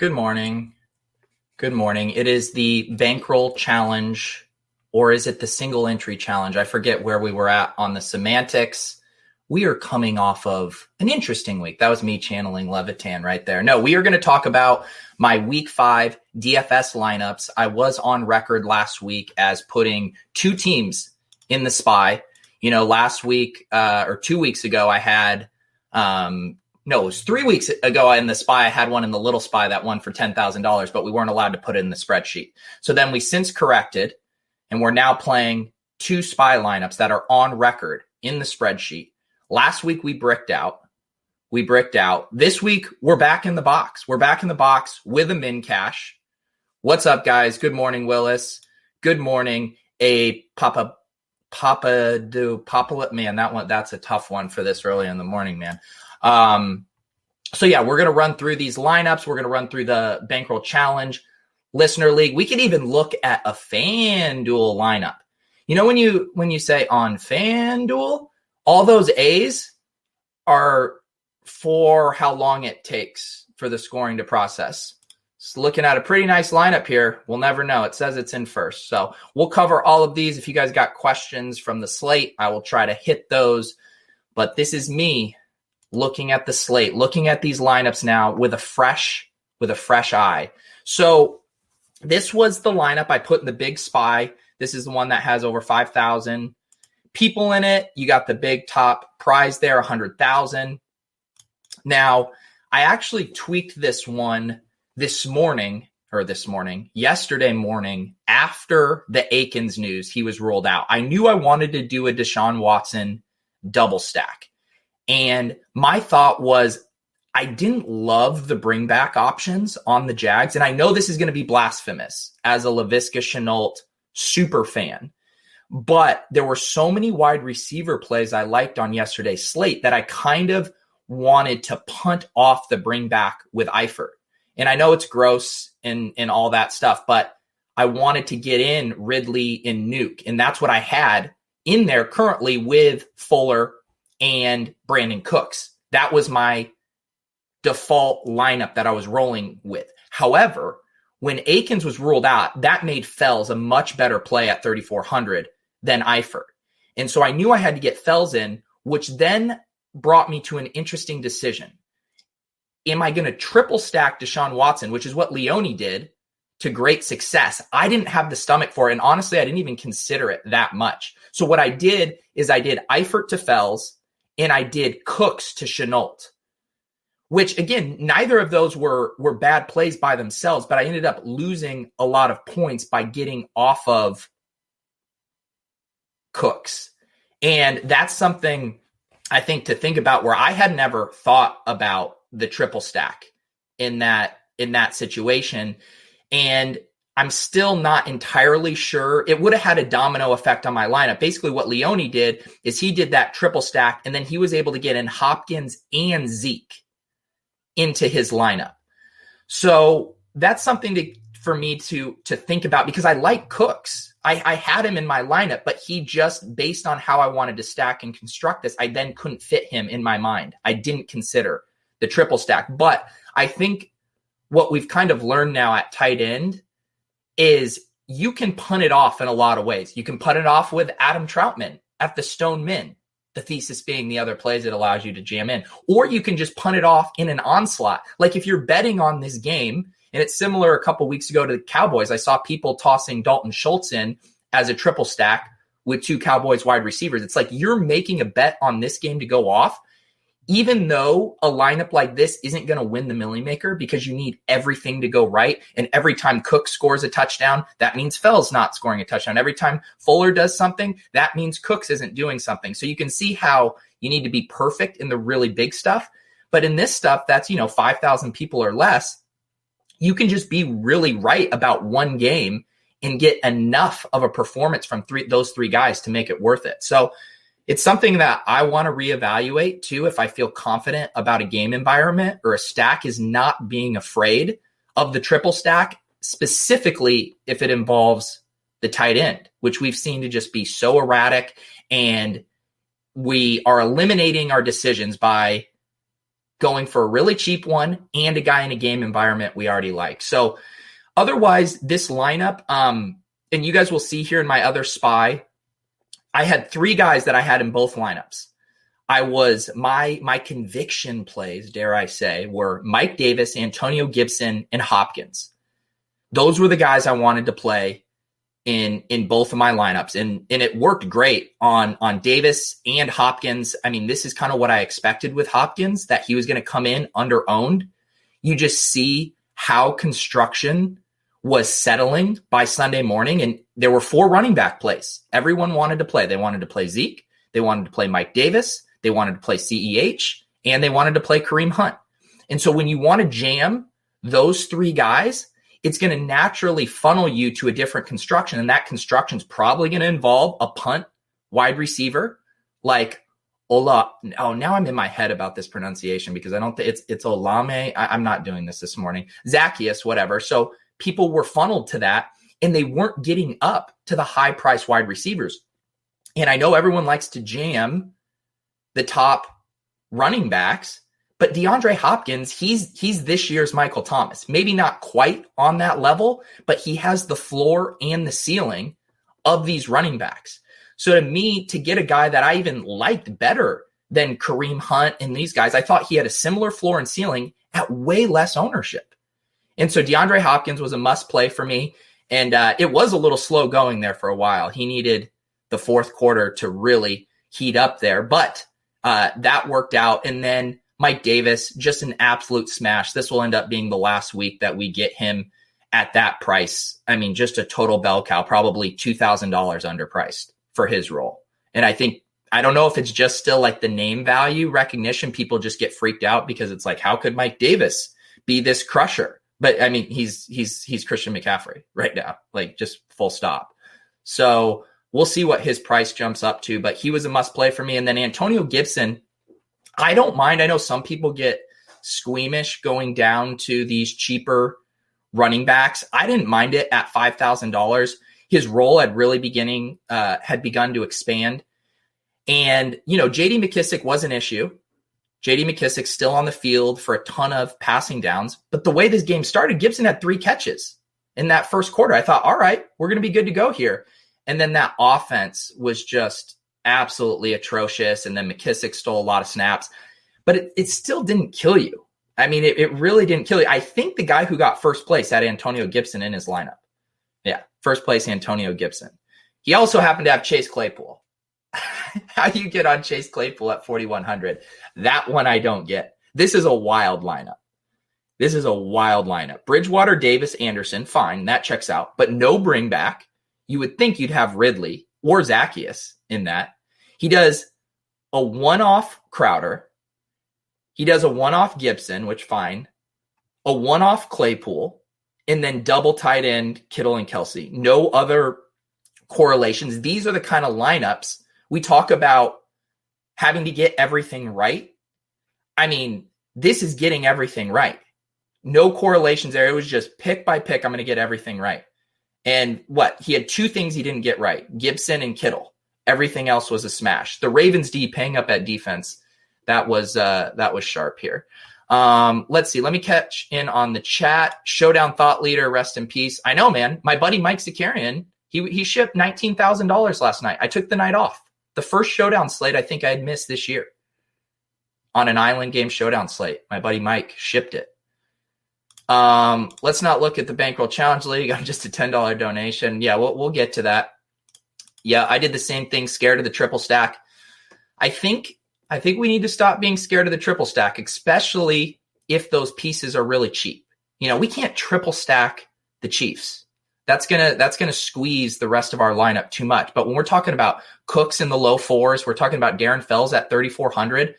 Good morning. Good morning. It is the Bankroll challenge, or is it the single entry challenge? I forget where we were at on the semantics. We are coming off of an interesting week. That was me channeling Levitan right there. No, we are going to talk about my week 5 DFS lineups. I was on record last week as putting 2 teams in the SPY. You know, last week or 2 weeks ago, I had it was 3 weeks ago in the SPY. I had one in the little SPY that won for $10,000, but we weren't allowed to put it in the spreadsheet. So then we since corrected, and we're now playing 2 SPY lineups that are on record in the spreadsheet. Last week we bricked out. This week we're back in the box. We're back in the box with a min cash. What's up, guys? Good morning, Willis. Good morning. Papa, man, that's a tough one for this early in the morning, man. So yeah, we're going to run through these lineups. We're going to run through the Bankroll Challenge, Listener League. We could even look at a FanDuel lineup. You know, when you say on FanDuel, all those A's are for how long it takes for the scoring to process. Just looking at a pretty nice lineup here. We'll never know. It says it's in first. So we'll cover all of these. If you guys got questions from the slate, I will try to hit those. But this is me looking at the slate, looking at these lineups now with a fresh eye. So this was the lineup I put in the big SPY. This is the one that has over 5,000 people in it. You got the big top prize there, 100,000. Now, I actually tweaked this one yesterday morning after the Akins news. He was ruled out. I knew I wanted to do a Deshaun Watson double stack. And my thought was, I didn't love the bring back options on the Jags. And I know this is going to be blasphemous as a Laviska Shenault super fan, but there were so many wide receiver plays I liked on yesterday's slate that I kind of wanted to punt off the bring back with Eifert. And I know it's gross and all that stuff, but I wanted to get in Ridley and Nuke. And that's what I had in there currently with Fuller and Brandon Cooks. That was my default lineup that I was rolling with. However, when Akins was ruled out, that made Fells a much better play at 3,400 than Eifert. And so I knew I had to get Fells in, which then brought me to an interesting decision. Am I going to triple stack Deshaun Watson, which is what Leone did to great success? I didn't have the stomach for it. And honestly, I didn't even consider it that much. So what I did is I did Eifert to Fells, and I did Cooks to Shenault, which, again, neither of those were bad plays by themselves, but I ended up losing a lot of points by getting off of Cooks. And that's something I think to think about, where I had never thought about the triple stack in that situation. And I'm still not entirely sure. It would have had a domino effect on my lineup. Basically, what Leone did is he did that triple stack, and then he was able to get in Hopkins and Zeke into his lineup. So that's something for me to think about, because I like Cooks. I had him in my lineup, but he just, based on how I wanted to stack and construct this, I then couldn't fit him in my mind. I didn't consider the triple stack. But I think what we've kind of learned now at tight end is you can punt it off in a lot of ways. You can punt it off with Adam Troutman at the Stone Min, the thesis being the other plays it allows you to jam in. Or you can just punt it off in an onslaught. Like if you're betting on this game, and it's similar a couple weeks ago to the Cowboys, I saw people tossing Dalton Schultz in as a triple stack with 2 Cowboys wide receivers. It's like you're making a bet on this game to go off, even though a lineup like this isn't going to win the Millie Maker, because you need everything to go right. And every time Cook scores a touchdown, that means Fells not scoring a touchdown. Every time Fuller does something, that means Cooks isn't doing something. So you can see how you need to be perfect in the really big stuff. But in this stuff, that's, 5,000 people or less, you can just be really right about one game and get enough of a performance from those three guys to make it worth it. So it's something that I want to reevaluate too. If I feel confident about a game environment or a stack, is not being afraid of the triple stack, specifically if it involves the tight end, which we've seen to just be so erratic, and we are eliminating our decisions by going for a really cheap one and a guy in a game environment we already like. So otherwise, this lineup, and you guys will see here in my other SPY, I had 3 guys that I had in both lineups. I was my conviction plays, dare I say, were Mike Davis, Antonio Gibson, and Hopkins. Those were the guys I wanted to play in both of my lineups. And it worked great on Davis and Hopkins. I mean, this is kind of what I expected with Hopkins, that he was going to come in under owned. You just see how construction was settling by Sunday morning. And there were 4 running back plays. Everyone wanted to play. They wanted to play Zeke. They wanted to play Mike Davis. They wanted to play CEH. And they wanted to play Kareem Hunt. And so when you want to jam those 3 guys, it's going to naturally funnel you to a different construction. And that construction is probably going to involve a punt wide receiver like Ola. Oh, now I'm in my head about this pronunciation because I don't think it's Olame. I'm not doing this morning. Zacchaeus, whatever. So people were funneled to that and they weren't getting up to the high price wide receivers. And I know everyone likes to jam the top running backs, but DeAndre Hopkins, he's this year's Michael Thomas. Maybe not quite on that level, but he has the floor and the ceiling of these running backs. So to me, to get a guy that I even liked better than Kareem Hunt and these guys, I thought he had a similar floor and ceiling at way less ownership. And so DeAndre Hopkins was a must play for me. And it was a little slow going there for a while. He needed the fourth quarter to really heat up there, but that worked out. And then Mike Davis, just an absolute smash. This will end up being the last week that we get him at that price. I mean, just a total bell cow, probably $2,000 underpriced for his role. And I don't know if it's just still like the name value recognition. People just get freaked out because it's like, how could Mike Davis be this crusher? But I mean, he's Christian McCaffrey right now, like just full stop. So we'll see what his price jumps up to, but he was a must play for me. And then Antonio Gibson, I don't mind. I know some people get squeamish going down to these cheaper running backs. I didn't mind it at $5,000. His role had begun to expand. And, J.D. McKissic was an issue. J.D. McKissick's still on the field for a ton of passing downs. But the way this game started, Gibson had 3 catches in that first quarter. I thought, all right, we're going to be good to go here. And then that offense was just absolutely atrocious. And then McKissic stole a lot of snaps. But it still didn't kill you. I mean, it really didn't kill you. I think the guy who got first place had Antonio Gibson in his lineup. Yeah, first place Antonio Gibson. He also happened to have Chase Claypool. How do you get on Chase Claypool at 4,100? That one I don't get. This is a wild lineup. Bridgewater, Davis, Anderson, fine, that checks out. But no bring back. You would think you'd have Ridley or Zacchaeus in that. He does a one-off Crowder. He does a one-off Gibson, which fine. A one-off Claypool. And then double tight end Kittle and Kelsey. No other correlations. These are the kind of lineups we talk about having to get everything right. I mean, this is getting everything right. No correlations there. It was just pick by pick. I'm going to get everything right. And he had 2 things he didn't get right: Gibson and Kittle. Everything else was a smash. The Ravens D paying up at defense. That was sharp here. Let's see. Let me catch in on the chat. Showdown thought leader, rest in peace. I know, man. My buddy Mike Zakarian, he shipped $19,000 last night. I took the night off. The first showdown slate I think I had missed this year on an island game showdown slate. My buddy Mike shipped it. Let's not look at the Bankroll Challenge League. I'm just a $10 donation. Yeah, we'll get to that. Yeah, I did the same thing, scared of the triple stack. I think we need to stop being scared of the triple stack, especially if those pieces are really cheap. We can't triple stack the Chiefs. That's gonna squeeze the rest of our lineup too much. But when we're talking about Cooks in the low 4s, we're talking about Darren Fells at 3,400.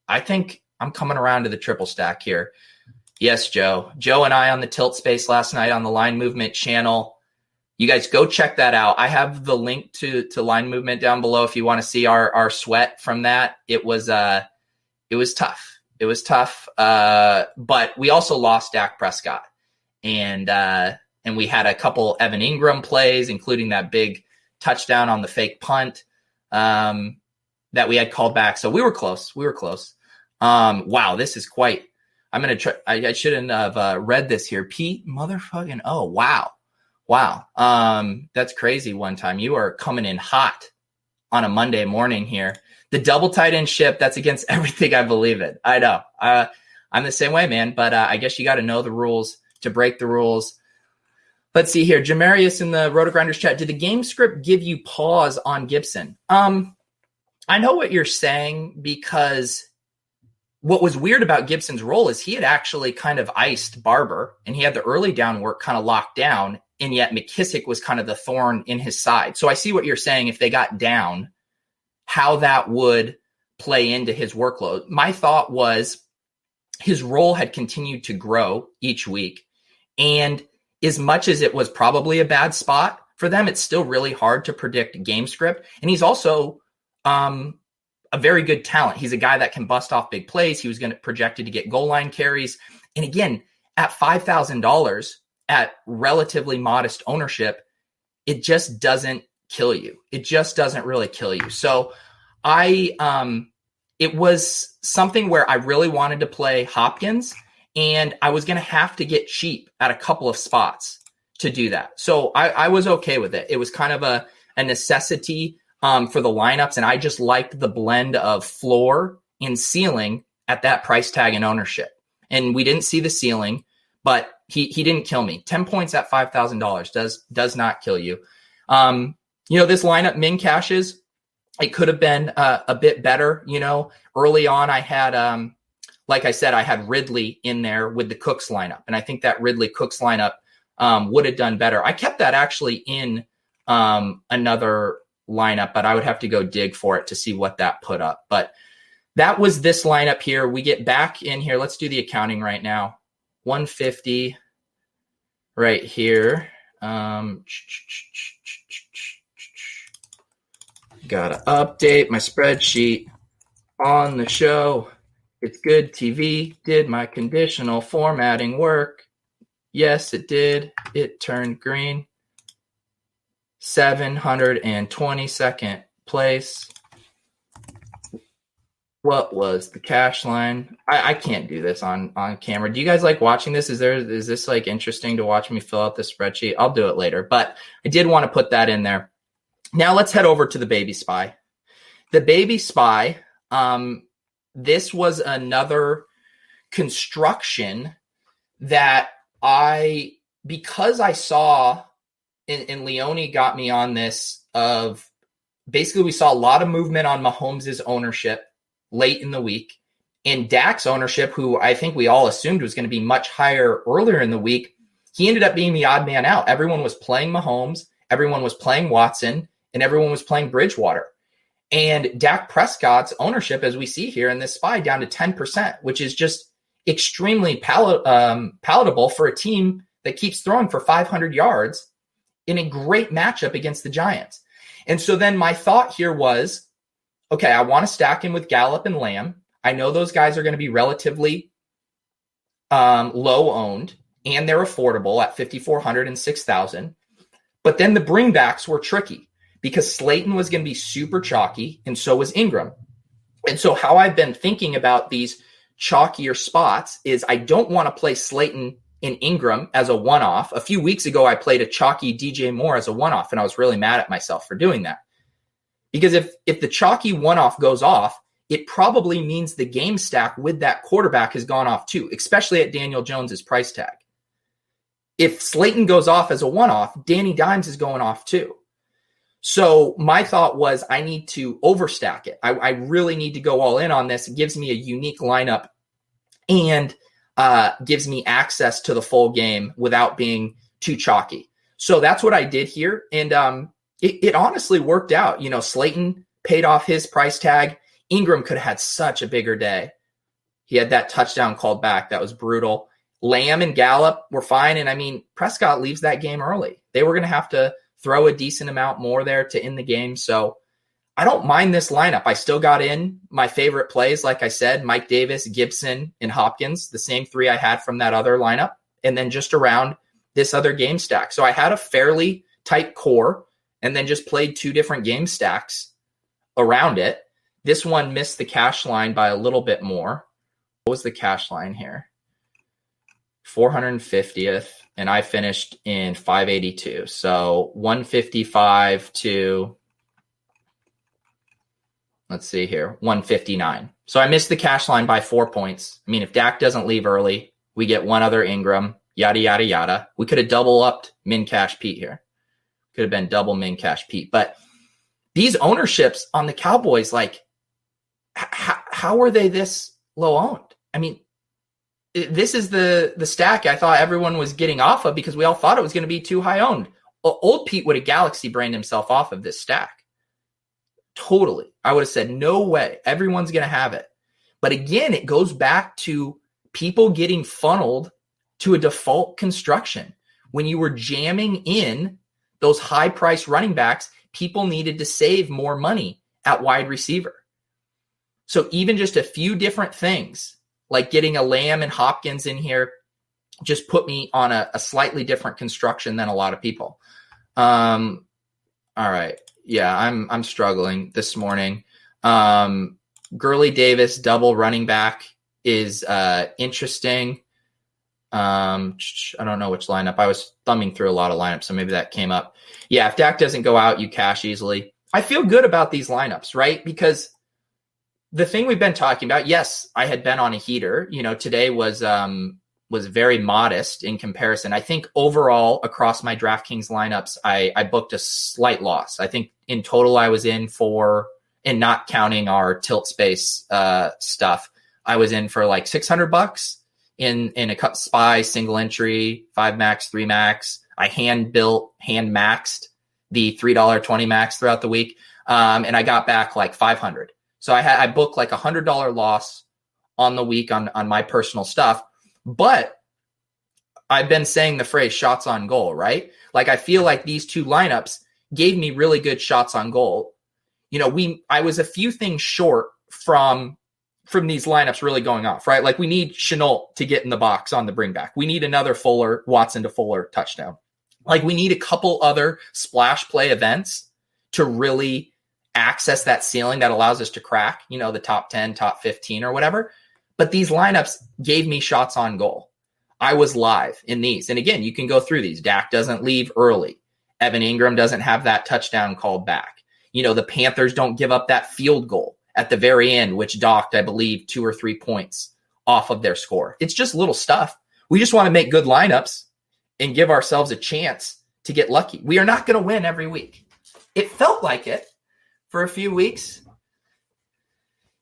I think I'm coming around to the triple stack here. Yes, Joe. Joe and I on the Tilt Space last night on the Line Movement channel. You guys go check that out. I have the link to Line Movement down below if you want to see our sweat from that. It was tough. It was tough. But we also lost Dak Prescott. And we had a couple Evan Ingram plays, including that big touchdown on the fake punt that we had called back. So we were close. Wow, this is quite. I'm going to try. I shouldn't have read this here. Pete motherfucking. Oh, wow. Wow. That's crazy. One time you are coming in hot on a Monday morning here. The double tight end ship, that's against everything I believe in. I know. I'm the same way, man. But I guess you got to know the rules to break the rules. Let's see here. Jamarius in the RotoGrinders chat. Did the game script give you pause on Gibson? I know what you're saying, because what was weird about Gibson's role is he had actually kind of iced Barber, and he had the early down work kind of locked down, and yet McKissick was kind of the thorn in his side. So I see what you're saying. If they got down, how that would play into his workload. My thought was his role had continued to grow each week, and as much as it was probably a bad spot for them, it's still really hard to predict game script. And he's also a very good talent. He's a guy that can bust off big plays. He was going to projected to get goal line carries. And again, at $5,000 at relatively modest ownership, it just doesn't kill you. It just doesn't really kill you. So it was something where I really wanted to play Hopkins, and I was going to have to get cheap at a couple of spots to do that. So I was okay with it. It was kind of a necessity for the lineups, and I just liked the blend of floor and ceiling at that price tag and ownership. And we didn't see the ceiling, but he didn't kill me. 10 points at $5,000 does not kill you. This lineup min cashes, it could have been a bit better. Early on I had like I said, I had Ridley in there with the Cooks lineup, and I think that Ridley Cooks lineup would have done better. I kept that actually in another lineup, but I would have to go dig for it to see what that put up. But that was this lineup here. We get back in here. Let's do the accounting right now. 150 right here. Gotta update my spreadsheet on the show. It's good TV. Did my conditional formatting work? Yes, it did. It turned green. 722nd place. What was the cash line? I can't do this on camera. Do you guys like watching this? Is this like interesting to watch me fill out the spreadsheet? I'll do it later, but I did want to put that in there. Now let's head over to the Baby Spy. The Baby Spy, this was another construction that because I saw, and Leone got me on this, of basically we saw a lot of movement on Mahomes' ownership late in the week, and Dak's ownership, who I think we all assumed was going to be much higher earlier in the week, he ended up being the odd man out. Everyone was playing Mahomes, everyone was playing Watson, and everyone was playing Bridgewater. And Dak Prescott's ownership, as we see here in this spy, down to 10%, which is just extremely palatable for a team that keeps throwing for 500 yards in a great matchup against the Giants. And so then my thought here was, okay, I want to stack him with Gallup and Lamb. I know those guys are going to be relatively low owned, and they're affordable at $5,400 and $6,000. But then the bringbacks were tricky because Slayton was going to be super chalky, and so was Ingram. And so how I've been thinking about these chalkier spots is I don't want to play Slayton and Ingram as a one-off. A few weeks ago, I played a chalky DJ Moore as a one-off, and I was really mad at myself for doing that. Because if the chalky one-off goes off, it probably means the game stack with that quarterback has gone off too, especially at Daniel Jones's price tag. If Slayton goes off as a one-off, Danny Dimes is going off too. So my thought was I need to overstack it. I really need to go all in on this. It gives me a unique lineup and gives me access to the full game without being too chalky. So that's what I did here. And it honestly worked out. Slayton paid off his price tag. Ingram could have had such a bigger day. He had that touchdown called back. That was brutal. Lamb and Gallup were fine. And Prescott leaves that game early. They were going to have to throw a decent amount more there to end the game. So I don't mind this lineup. I still got in my favorite plays. Like I said, Mike Davis, Gibson, and Hopkins, the same three I had from that other lineup. And then just around this other game stack. So I had a fairly tight core and then just played two different game stacks around it. This one missed the cash line by a little bit more. What was the cash line here? 450th, and I finished in 582. So 155 to, let's see here, 159. So I missed the cash line by 4 points. I mean, if Dak doesn't leave early, we get one other Ingram, yada, yada, yada. We could have double upped min cash Pete here. Could have been double min cash Pete. But these ownerships on the Cowboys, like, how are they this low owned? I mean, this is the stack I thought everyone was getting off of because we all thought it was going to be too high owned. Old Pete would have galaxy brained himself off of this stack. Totally. I would have said, no way. Everyone's going to have it. But again, it goes back to people getting funneled to a default construction. When you were jamming in those high-priced running backs, people needed to save more money at wide receiver. So even just a few different things, like getting a Lamb and Hopkins in here, just put me on a slightly different construction than a lot of people. All right. Yeah, I'm struggling this morning. Gurley Davis, double running back is interesting. I don't know which lineup. I was thumbing through a lot of lineups, so maybe that came up. Yeah, if Dak doesn't go out, you cash easily. I feel good about these lineups, right? Because the thing we've been talking about, yes, I had been on a heater. You know, today was very modest in comparison. I think overall across my DraftKings lineups, I booked a slight loss. I think in total I was in for, and not counting our tilt space stuff, I was in for like $600 in a cut spy, single entry, 5 max, 3 max. I hand maxed the $3.20 max throughout the week. And I got back like 500. So I booked like $100 loss on the week on my personal stuff. But I've been saying the phrase shots on goal, right? Like I feel like these two lineups gave me really good shots on goal. You know, I was a few things short from these lineups really going off, right? Like we need Shenault to get in the box on the bring back. We need another Watson to Fuller touchdown. Like we need a couple other splash play events to really access that ceiling that allows us to crack, you know, the top 10, top 15 or whatever. But these lineups gave me shots on goal. I was live in these. And again, you can go through these. Dak doesn't leave early. Evan Ingram doesn't have that touchdown called back. You know, the Panthers don't give up that field goal at the very end, which docked, I believe, 2 or 3 points off of their score. It's just little stuff. We just want to make good lineups and give ourselves a chance to get lucky. We are not going to win every week. It felt like it for a few weeks.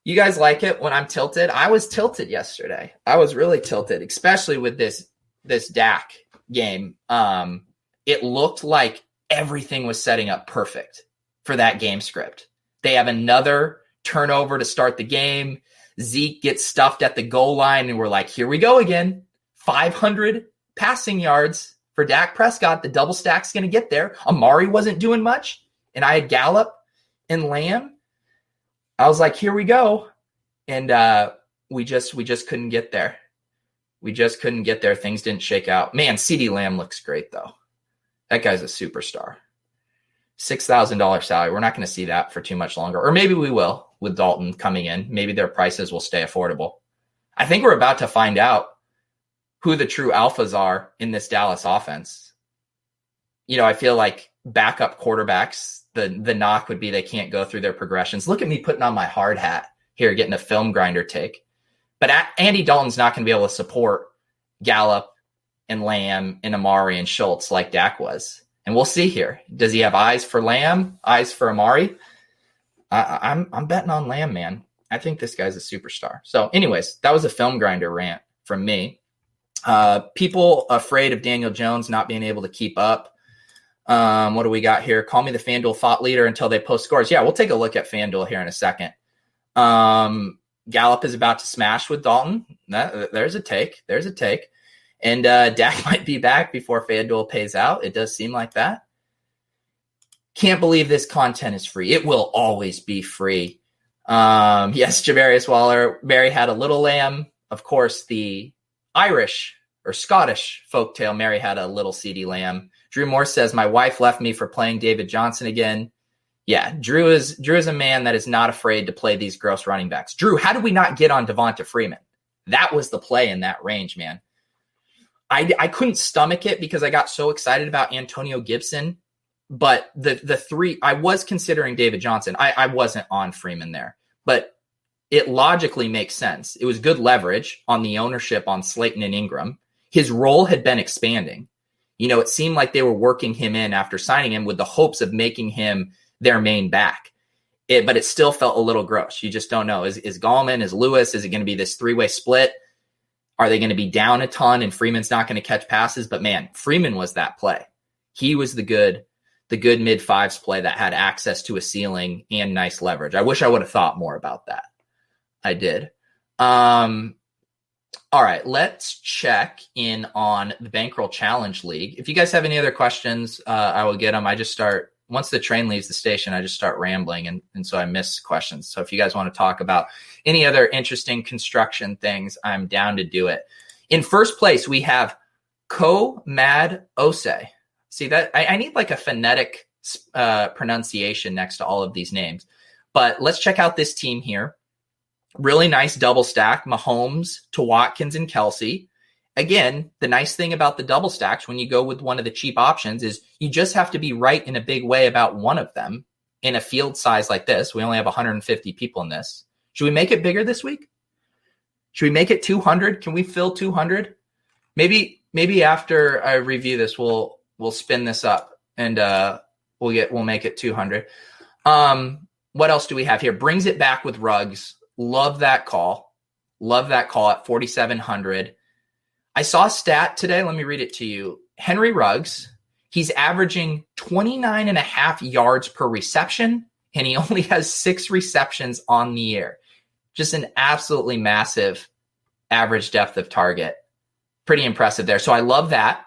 You guys like it when I'm tilted? I was tilted yesterday. I was really tilted, especially with this Dak game. It looked like everything was setting up perfect for that game script. They have another turnover to start the game. Zeke gets stuffed at the goal line, and we're like, here we go again. 500 passing yards for Dak Prescott. The double stack's going to get there. Amari wasn't doing much, and I had Gallup and Lamb. I was like, here we go. And we just couldn't get there. We just couldn't get there. Things didn't shake out. Man, CeeDee Lamb looks great, though. That guy's a superstar. $6,000 salary. We're not going to see that for too much longer. Or maybe we will with Dalton coming in. Maybe their prices will stay affordable. I think we're about to find out who the true alphas are in this Dallas offense. You know, I feel like backup quarterbacks, the knock would be they can't go through their progressions. Look at me putting on my hard hat here, getting a film grinder take. But Andy Dalton's not going to be able to support Gallup and Lamb and Amari and Schultz like Dak was. And we'll see here. Does he have eyes for Lamb, eyes for Amari? I'm betting on Lamb, man. I think this guy's a superstar. So anyways, that was a film grinder rant from me. People afraid of Daniel Jones not being able to keep up. What do we got here? Call me the FanDuel thought leader until they post scores. Yeah, we'll take a look at FanDuel here in a second. Gallup is about to smash with Dalton. There's a take. And Dak might be back before FanDuel pays out. It does seem like that. Can't believe this content is free. It will always be free. Yes, Javarius Waller. Mary had a little lamb. Of course, the Irish or Scottish folktale, Mary had a little CeeDee Lamb. Drew Morse says, my wife left me for playing David Johnson again. Yeah, Drew is a man that is not afraid to play these gross running backs. Drew, how did we not get on Devonta Freeman? That was the play in that range, man. I couldn't stomach it because I got so excited about Antonio Gibson. But the three, I was considering David Johnson. I wasn't on Freeman there. But it logically makes sense. It was good leverage on the ownership on Slayton and Ingram. His role had been expanding. It seemed like they were working him in after signing him with the hopes of making him their main back. But it still felt a little gross. You just don't know. Is Gallman, is Lewis, is it going to be this three-way split? Are they going to be down a ton and Freeman's not going to catch passes? But man, Freeman was that play. He was the good mid-fives play that had access to a ceiling and nice leverage. I wish I would have thought more about that. I did. All right, let's check in on the Bankroll Challenge League. If you guys have any other questions, I will get them. Once the train leaves the station, I just start rambling, and so I miss questions. So if you guys want to talk about any other interesting construction things, I'm down to do it. In first place, we have Mad Ose. See that? I need like a phonetic pronunciation next to all of these names. But let's check out this team here. Really nice double stack, Mahomes to Watkins and Kelsey. Again, the nice thing about the double stacks when you go with one of the cheap options is you just have to be right in a big way about one of them in a field size like this. We only have 150 people in this. Should we make it bigger this week? Should we make it 200? Can we fill 200? Maybe after I review this, we'll spin this up and we'll make it 200. What else do we have here? Brings it back with Ruggs. Love that call. At 4,700. I saw a stat today. Let me read it to you. Henry Ruggs, he's averaging 29.5 yards per reception, and he only has 6 receptions on the year. Just an absolutely massive average depth of target. Pretty impressive there. So I love that.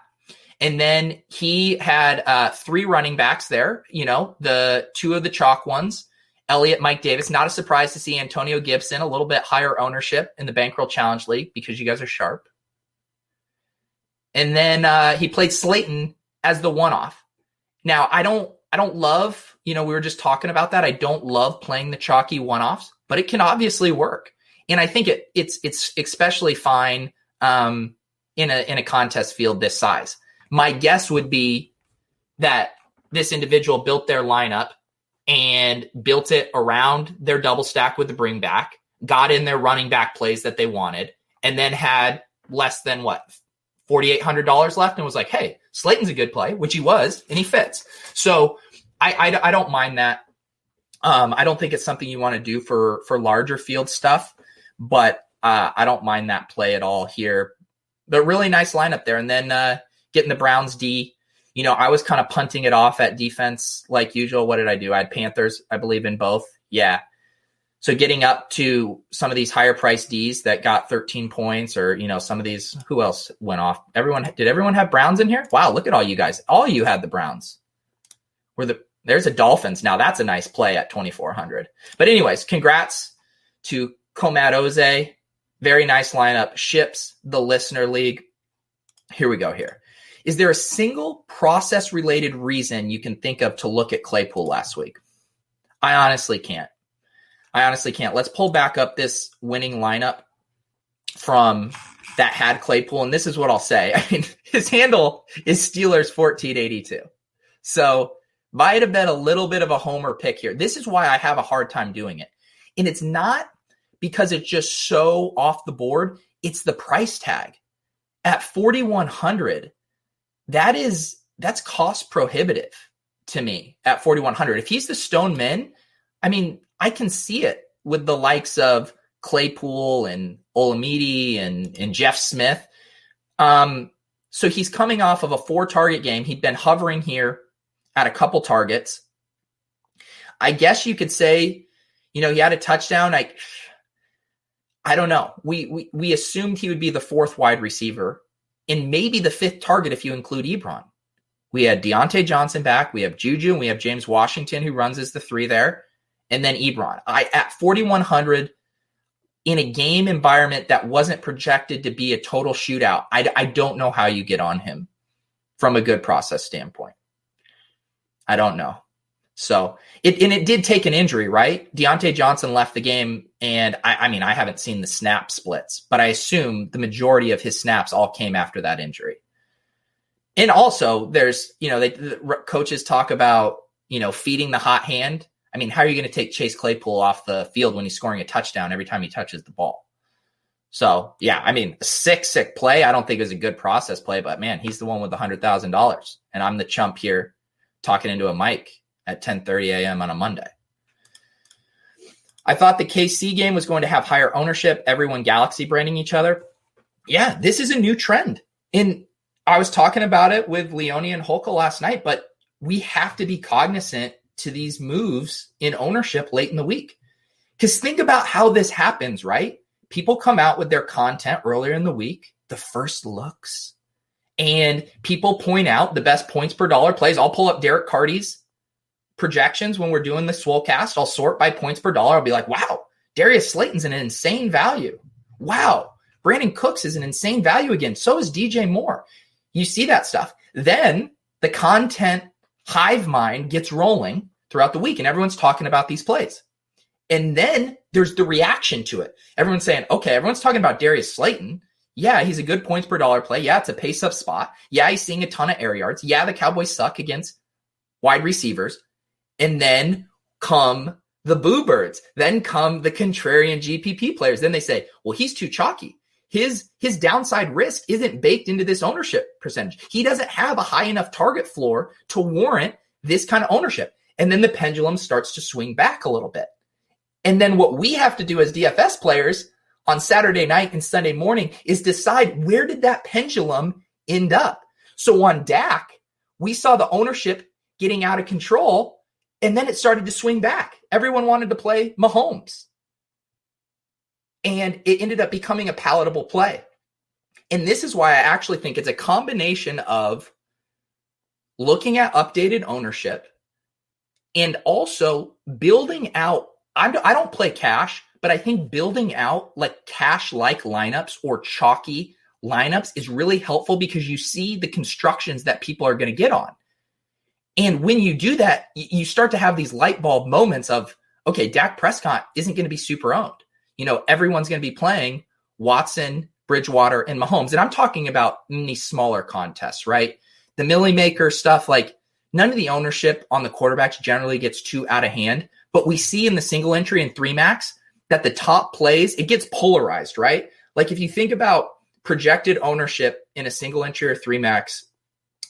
And then he had 3 running backs there, the 2 of the chalk ones. Elliott, Mike Davis. Not a surprise to see Antonio Gibson, a little bit higher ownership in the Bankroll Challenge League because you guys are sharp. And then he played Slayton as the one-off. Now, I don't love, we were just talking about that. I don't love playing the chalky one-offs, but it can obviously work. And I think it's especially fine in a contest field this size. My guess would be that this individual built their lineup and built it around their double stack with the bring back, got in their running back plays that they wanted, and then had less than $4,800 left and was like, hey, Slayton's a good play, which he was, and he fits. So I don't mind that. I don't think it's something you want to do for larger field stuff, but I don't mind that play at all here. But really nice lineup there. And then getting the Browns D, I was kind of punting it off at defense like usual. What did I do? I had Panthers, I believe, in both. Yeah. So getting up to some of these higher priced Ds that got 13 points or, some of these, who else went off? Did everyone have Browns in here? Wow, look at all you guys. All you had the Browns. There's a Dolphins. Now that's a nice play at 2,400. But anyways, congrats to Comad Oze. Very nice lineup. Ships the Listener League. Here we go here. Is there a single process-related reason you can think of to look at Claypool last week? I honestly can't. Let's pull back up this winning lineup from that had Claypool, and this is what I'll say. I mean, his handle is Steelers 1482. So might have been a little bit of a homer pick here. This is why I have a hard time doing it. And it's not because it's just so off the board. It's the price tag. At 4,100, that's cost prohibitive to me at 4,100. If he's the Stone Min, I mean, I can see it with the likes of Claypool and Olamide and Jeff Smith. So he's coming off of a 4-target game. He'd been hovering here at a couple targets. I guess you could say, he had a touchdown. I don't know. We assumed he would be the 4th wide receiver and maybe the 5th target if you include Ebron. We had Deontay Johnson back. We have Juju, and we have James Washington, who runs as the 3 there, and then Ebron. At 4,100, in a game environment that wasn't projected to be a total shootout, I don't know how you get on him from a good process standpoint. I don't know. So it did take an injury, right? Deontay Johnson left the game, and I mean, I haven't seen the snap splits, but I assume the majority of his snaps all came after that injury. And also, there's, the coaches talk about, feeding the hot hand. I mean, how are you going to take Chase Claypool off the field when he's scoring a touchdown every time he touches the ball? So, yeah, I mean, a sick play. I don't think it was a good process play, but man, he's the one with the $100,000. And I'm the chump here talking into a mic at 10:30 a.m. on a Monday. I thought the KC game was going to have higher ownership, everyone Galaxy branding each other. Yeah, this is a new trend. And I was talking about it with Leone and Holka last night, but we have to be cognizant to these moves in ownership late in the week. Because think about how this happens, right? People come out with their content earlier in the week, the first looks, and people point out the best points per dollar plays. I'll pull up Derek Carty's projections when we're doing the Swolecast. I'll sort by points per dollar. I'll be like, wow, Darius Slayton's an insane value. Wow, Brandon Cooks is an insane value again. So is DJ Moore. You see that stuff. Then the content hive mind gets rolling throughout the week, and everyone's talking about these plays. And then there's the reaction to it. Everyone's saying, okay, everyone's talking about Darius Slayton. Yeah, he's a good points per dollar play. Yeah, it's a pace-up spot. Yeah, he's seeing a ton of air yards. Yeah, the Cowboys suck against wide receivers. And then come the Boo Birds. Then come the contrarian GPP players. Then they say, well, he's too chalky. His downside risk isn't baked into this ownership percentage. He doesn't have a high enough target floor to warrant this kind of ownership. And then the pendulum starts to swing back a little bit. And then what we have to do as DFS players on Saturday night and Sunday morning is decide, where did that pendulum end up? So on Dak, we saw the ownership getting out of control, and then it started to swing back. Everyone wanted to play Mahomes. And it ended up becoming a palatable play. And this is why I actually think it's a combination of looking at updated ownership and also building out. I don't play cash, but I think building out like cash-like lineups or chalky lineups is really helpful because you see the constructions that people are going to get on. And when you do that, you start to have these light bulb moments of, okay, Dak Prescott isn't going to be super owned. Everyone's going to be playing Watson, Bridgewater, and Mahomes. And I'm talking about in these smaller contests, right? The Millie Maker stuff, like none of the ownership on the quarterbacks generally gets too out of hand. But we see in the single entry and 3-max that the top plays, it gets polarized, right? Like if you think about projected ownership in a single entry or 3-max,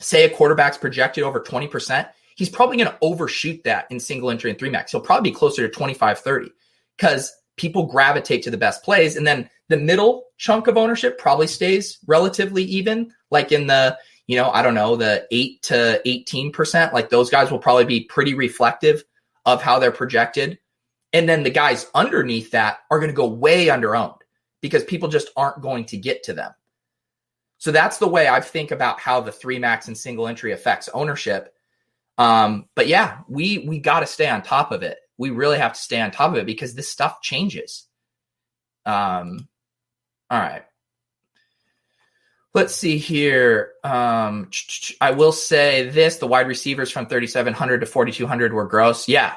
say a quarterback's projected over 20%, he's probably going to overshoot that in single entry and 3-max. He'll probably be closer to 25-30 because people gravitate to the best plays. And then the middle chunk of ownership probably stays relatively even, like in the, the 8 to 18%. Like those guys will probably be pretty reflective of how they're projected. And then the guys underneath that are going to go way under-owned because people just aren't going to get to them. So that's the way I think about how the 3-max and single entry affects ownership. But yeah, we got to stay on top of it. We really have to stay on top of it because this stuff changes. All right. Let's see here. I will say this, the wide receivers from 3,700 to 4,200 were gross. Yeah.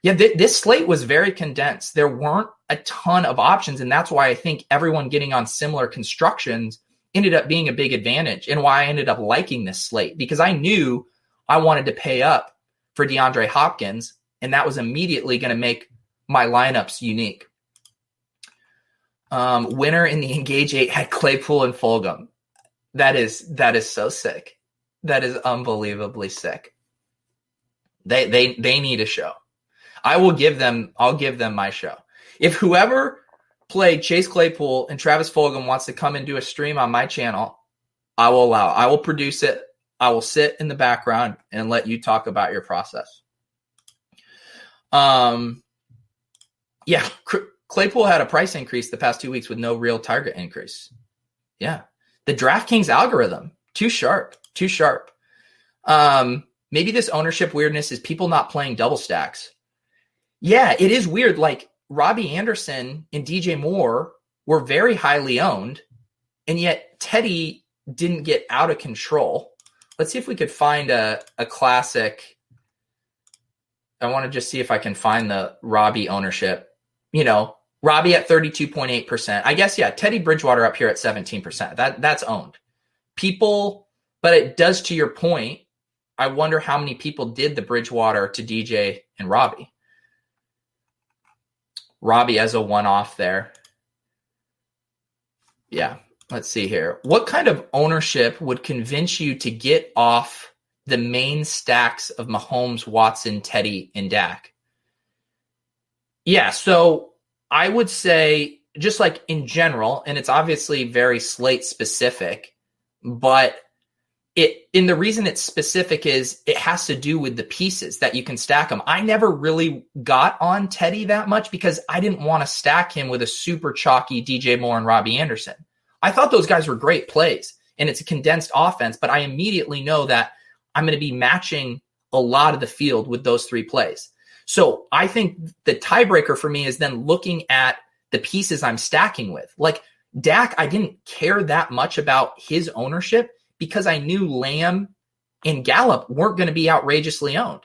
This slate was very condensed. There weren't a ton of options. And that's why I think everyone getting on similar constructions ended up being a big advantage and why I ended up liking this slate because I knew I wanted to pay up for DeAndre Hopkins. And that was immediately going to make my lineups unique. Winner in the Engage 8 had Claypool and Fulgham. That is so sick. That is unbelievably sick. They need a show. I'll give them my show. If whoever played Chase Claypool and Travis Fulgham wants to come and do a stream on my channel, I will allow. I will produce it. I will sit in the background and let you talk about your process. Claypool had a price increase the past 2 weeks with no real target increase. Yeah. The DraftKings algorithm, too sharp. Maybe this ownership weirdness is people not playing double stacks. Yeah, it is weird. Like Robbie Anderson and DJ Moore were very highly owned, and yet Teddy didn't get out of control. Let's see if we could find a classic I want to just see if I can find the Robbie ownership. Robbie at 32.8%. I guess, yeah, Teddy Bridgewater up here at 17%. That's owned. People, but it does, to your point, I wonder how many people did the Bridgewater to DJ and Robbie. Robbie as a one-off there. Yeah, let's see here. What kind of ownership would convince you to get off the main stacks of Mahomes, Watson, Teddy, and Dak? Yeah, so I would say just like in general, and it's obviously very slate specific, but the reason it's specific is it has to do with the pieces that you can stack them. I never really got on Teddy that much because I didn't want to stack him with a super chalky DJ Moore and Robbie Anderson. I thought those guys were great plays, and it's a condensed offense, but I immediately know that I'm going to be matching a lot of the field with those three plays. So I think the tiebreaker for me is then looking at the pieces I'm stacking with. Like Dak, I didn't care that much about his ownership because I knew Lamb and Gallup weren't going to be outrageously owned.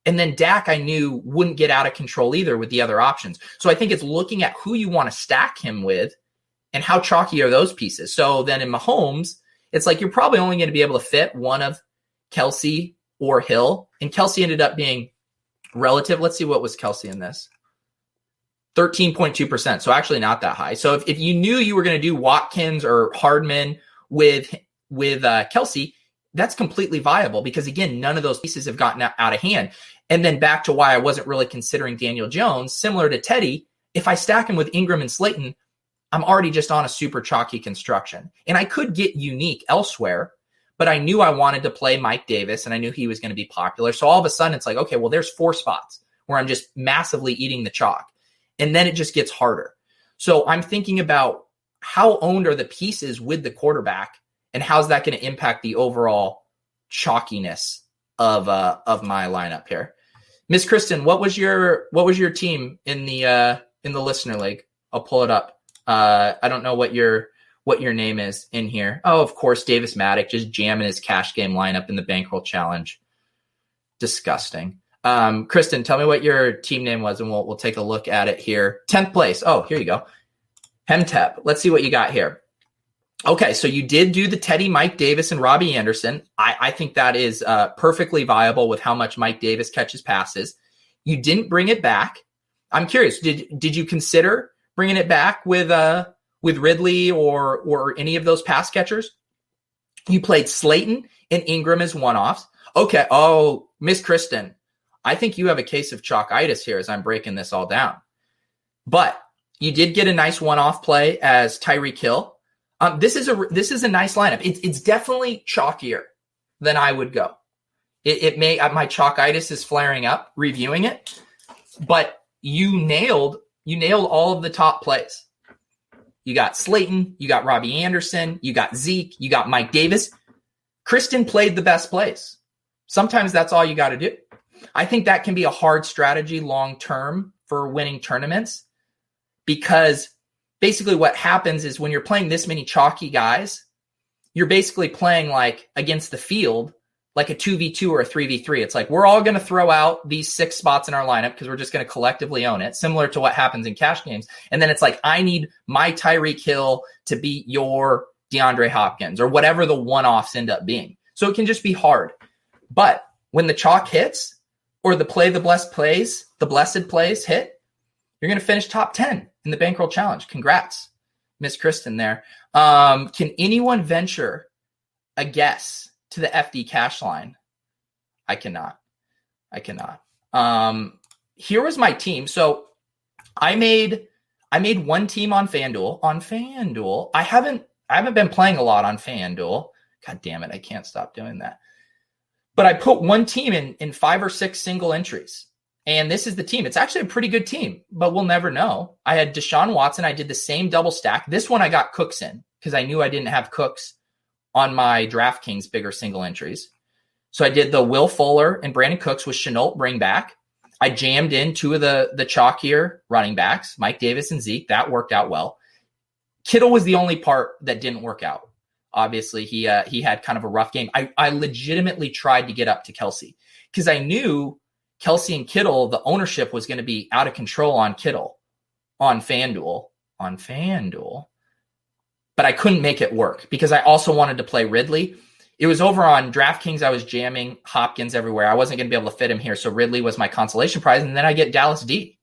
And then Dak, I knew wouldn't get out of control either with the other options. So I think it's looking at who you want to stack him with and how chalky are those pieces. So then in Mahomes, it's like you're probably only going to be able to fit one of Kelsey or Hill. And Kelsey ended up being relative. Let's see, what was Kelsey in this? 13.2%. So actually not that high. So if you knew you were going to do Watkins or Hardman with Kelsey, that's completely viable because, again, none of those pieces have gotten out of hand. And then back to why I wasn't really considering Daniel Jones, similar to Teddy, if I stack him with Ingram and Slayton, I'm already just on a super chalky construction. And I could get unique elsewhere, but I knew I wanted to play Mike Davis and I knew he was going to be popular. So all of a sudden it's like, okay, well, there's 4 spots where I'm just massively eating the chalk. And then it just gets harder. So I'm thinking about how owned are the pieces with the quarterback and how's that going to impact the overall chalkiness of my lineup here. Miss Kristen, what was your team in the listener league? I'll pull it up. I don't know what your name is in here. Oh, of course, Davis Maddock just jamming his cash game lineup in the Bankroll challenge. Disgusting. Kristen, tell me what your team name was, and we'll take a look at it here. 10th place. Oh, here you go. Hemtep. Let's see what you got here. Okay, so you did do the Teddy, Mike Davis, and Robbie Anderson. I think that is perfectly viable with how much Mike Davis catches passes. You didn't bring it back. I'm curious, did you consider bringing it back with Ridley or any of those pass catchers? You played Slayton and Ingram as one-offs. Okay, oh, Miss Kristen, I think you have a case of chalkitis here as I'm breaking this all down. But you did get a nice one-off play as Tyreek Hill. This is a nice lineup. It's definitely chalkier than I would go. It may my chalkitis is flaring up reviewing it, but you nailed all of the top plays. You got Slayton, you got Robbie Anderson, you got Zeke, you got Mike Davis. Kristen played the best plays. Sometimes that's all you got to do. I think that can be a hard strategy long term for winning tournaments because basically what happens is when you're playing this many chalky guys, you're basically playing like against the field, like a 2v2 or a 3v3. It's like, we're all going to throw out these 6 spots in our lineup because we're just going to collectively own it, similar to what happens in cash games. And then it's like, I need my Tyreek Hill to beat your DeAndre Hopkins or whatever the one-offs end up being. So it can just be hard. But when the chalk hits or the blessed plays hit, you're going to finish top 10 in the Bankroll Challenge. Congrats, Miss Kristen there. Can anyone venture a guess to the FD cash line? I cannot. Here was my team. So I made one team on FanDuel. I haven't been playing a lot on FanDuel. God damn it. I can't stop doing that. But I put one team in 5 or 6 single entries. And this is the team. It's actually a pretty good team, but we'll never know. I had Deshaun Watson. I did the same double stack. This one I got Cooks in because I knew I didn't have Cooks on my DraftKings bigger single entries. So I did the Will Fuller and Brandon Cooks with Shenault bring back. I jammed in 2 of the chalkier running backs, Mike Davis and Zeke. That worked out well. Kittle was the only part that didn't work out. Obviously, he had kind of a rough game. I legitimately tried to get up to Kelsey because I knew Kelsey and Kittle, the ownership was going to be out of control on Kittle on FanDuel. But I couldn't make it work because I also wanted to play Ridley. It was over on DraftKings. I was jamming Hopkins everywhere. I wasn't going to be able to fit him here. So Ridley was my consolation prize. And then I get Dallas D.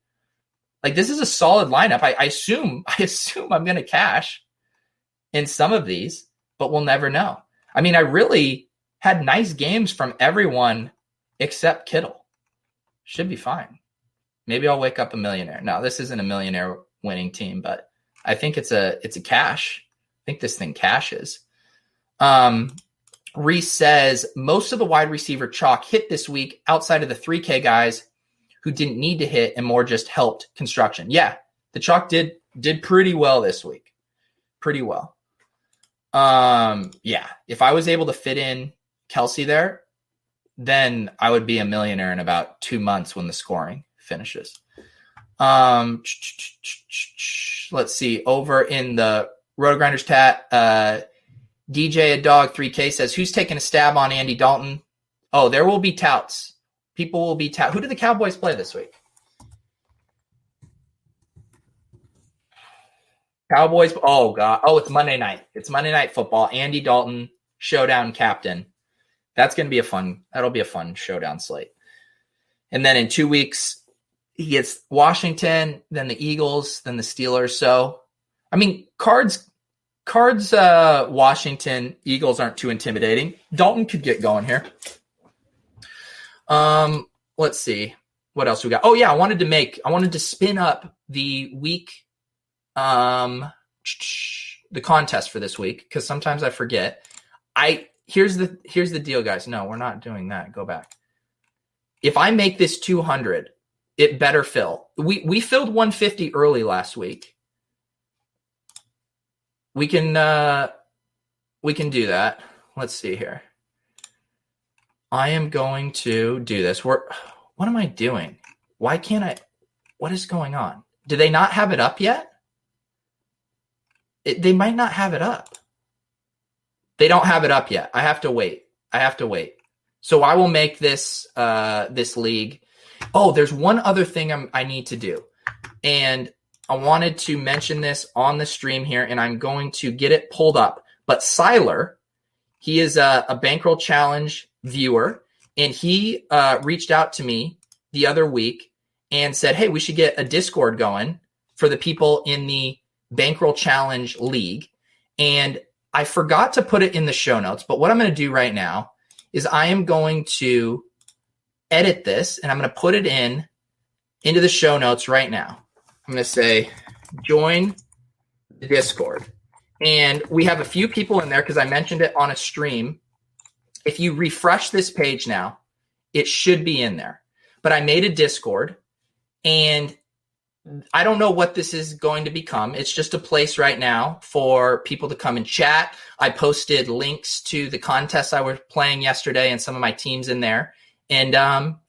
Like, this is a solid lineup. I assume I'm going to cash in some of these, but we'll never know. I mean, I really had nice games from everyone except Kittle. Should be fine. Maybe I'll wake up a millionaire. No, this isn't a millionaire winning team, but I think it's a cash. I think this thing cashes. Reese says, most of the wide receiver chalk hit this week outside of the 3K guys who didn't need to hit and more just helped construction. Yeah, the chalk did pretty well this week. Pretty well. Yeah, if I was able to fit in Kelsey there, then I would be a millionaire in about 2 months when the scoring finishes. Let's see. Over in the RotoGrinders chat, DJ a dog 3K says, who's taking a stab on Andy Dalton? Oh, there will be touts. People will be touts. Who did the Cowboys play this week? Cowboys. Oh, God. Oh, it's Monday night. It's Monday Night Football. Andy Dalton, showdown captain. That'll be a fun showdown slate. And then in 2 weeks, he gets Washington, then the Eagles, then the Steelers. So, I mean, Cards, Washington, Eagles aren't too intimidating. Dalton could get going here. Let's see what else we got. Oh yeah, I wanted to spin up the week, the contest for this week because sometimes I forget. Here's the deal, guys. No, we're not doing that. Go back. If I make this 200, it better fill. We filled 150 early last week. We can do that. Let's see here. I am going to do this. What am I doing? Why can't I? What is going on? Do they not have it up yet? They might not have it up. They don't have it up yet. I have to wait. So I will make this this league. Oh, there's one other thing I need to do. And I wanted to mention this on the stream here, and I'm going to get it pulled up. But Siler, he is a Bankroll Challenge viewer, and he reached out to me the other week and said, hey, we should get a Discord going for the people in the Bankroll Challenge League. And I forgot to put it in the show notes, but what I'm going to do right now is I am going to edit this, and I'm going to put it into the show notes right now. I'm going to say, join the Discord. And we have a few people in there because I mentioned it on a stream. If you refresh this page now, it should be in there. But I made a Discord, and I don't know what this is going to become. It's just a place right now for people to come and chat. I posted links to the contests I was playing yesterday and some of my teams in there. And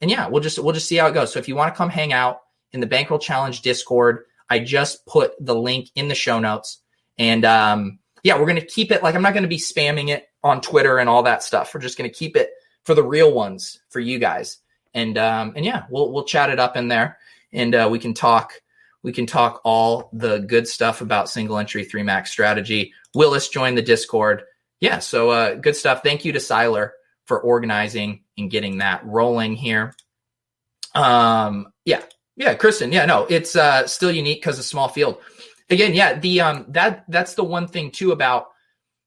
yeah, we'll just see how it goes. So if you want to come hang out in the Bankroll Challenge Discord, I just put the link in the show notes. And yeah, we're going to keep it, like, I'm not going to be spamming it on Twitter and all that stuff. We're just going to keep it for the real ones for you guys. And yeah, we'll chat it up in there, and we can talk all the good stuff about single entry 3-max strategy. Willis joined the Discord. Yeah, so good stuff. Thank you to Siler for organizing and getting that rolling here. Yeah, Kristen. Yeah, no, it's still unique because of small field. Again, yeah, that's the one thing too about,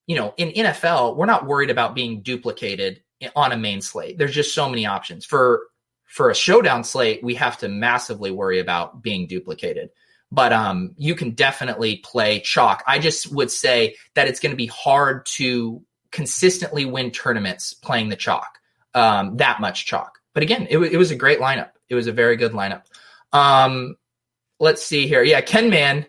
in NFL, we're not worried about being duplicated on a main slate. There's just so many options. For a showdown slate, we have to massively worry about being duplicated. But you can definitely play chalk. I just would say that it's going to be hard to consistently win tournaments playing the chalk, that much chalk. But again, it was a great lineup. It was a very good lineup. Let's see here. Yeah, Ken Man,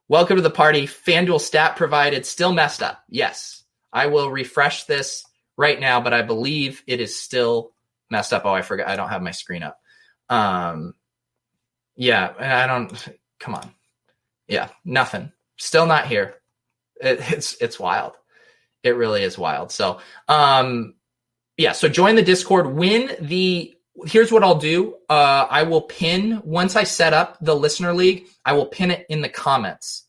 welcome to the party. FanDuel stat provided, still messed up. Yes, I will refresh this right now, but I believe it is still messed up. Oh, I forgot. I don't have my screen up. Yeah, come on. Yeah, nothing. Still not here. It's wild. It really is wild. So, yeah, so join the Discord, win the here's what I'll do. I will pin, once I set up the listener league, I will pin it in the comments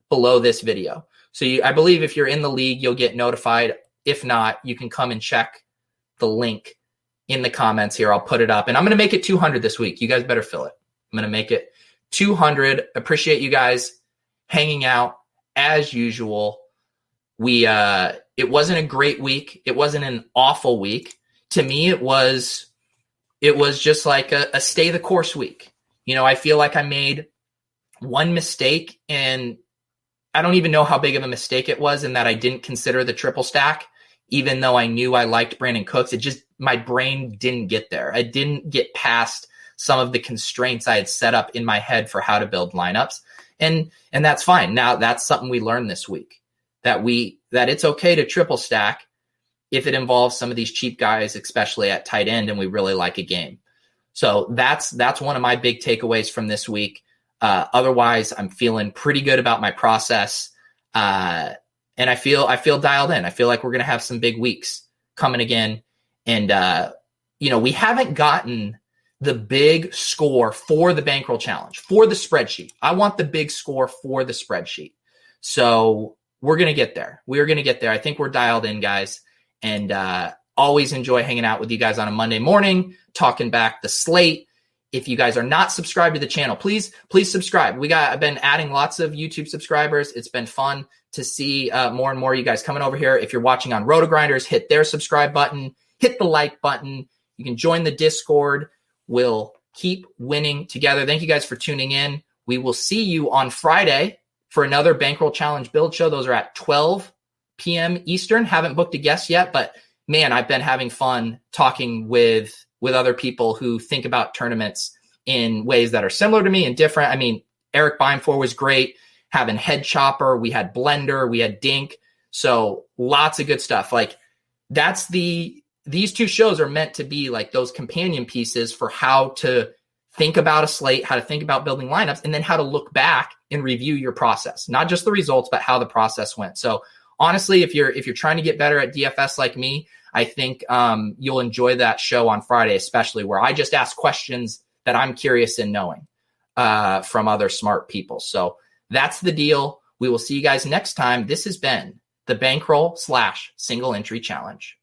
below this video. So I believe if you're in the league, you'll get notified. If not, you can come and check the link in the comments here. I'll put it up, and I'm going to make it 200 this week. You guys better fill it. I'm going to make it 200. Appreciate you guys hanging out as usual. It wasn't a great week. It wasn't an awful week. To me, it was just like a stay the course week. I feel like I made one mistake, and I don't even know how big of a mistake it was, in that I didn't consider the triple stack, even though I knew I liked Brandon Cooks. My brain didn't get there. I didn't get past some of the constraints I had set up in my head for how to build lineups. And that's fine. Now that's something we learned this week, that it's okay to triple stack if it involves some of these cheap guys, especially at tight end, and we really like a game. So that's one of my big takeaways from this week. Otherwise, I'm feeling pretty good about my process. And I feel dialed in. I feel like we're going to have some big weeks coming again. And, we haven't gotten the big score for the Bankroll Challenge, for the spreadsheet. I want the big score for the spreadsheet. So we're going to get there. We're going to get there. I think we're dialed in, guys. And always enjoy hanging out with you guys on a Monday morning, talking back the slate. If you guys are not subscribed to the channel, please subscribe. I've been adding lots of YouTube subscribers. It's been fun to see more and more of you guys coming over here. If you're watching on RotoGrinders, hit their subscribe button, hit the like button. You can join the Discord. We'll keep winning together. Thank you guys for tuning in. We will see you on Friday for another Bankroll Challenge build show. Those are at 12 p.m. Eastern. Haven't booked a guest yet, but man, I've been having fun talking with other people who think about tournaments in ways that are similar to me and different. I mean, Eric Beinfor was great. Having Head Chopper, we had Blender, we had Dink. So lots of good stuff. Like these two shows are meant to be like those companion pieces for how to think about a slate, how to think about building lineups, and then how to look back and review your process, not just the results, but how the process went. So honestly, if you're trying to get better at DFS like me, I think you'll enjoy that show on Friday, especially where I just ask questions that I'm curious in knowing from other smart people. So that's the deal. We will see you guys next time. This has been the Bankroll / Single Entry Challenge.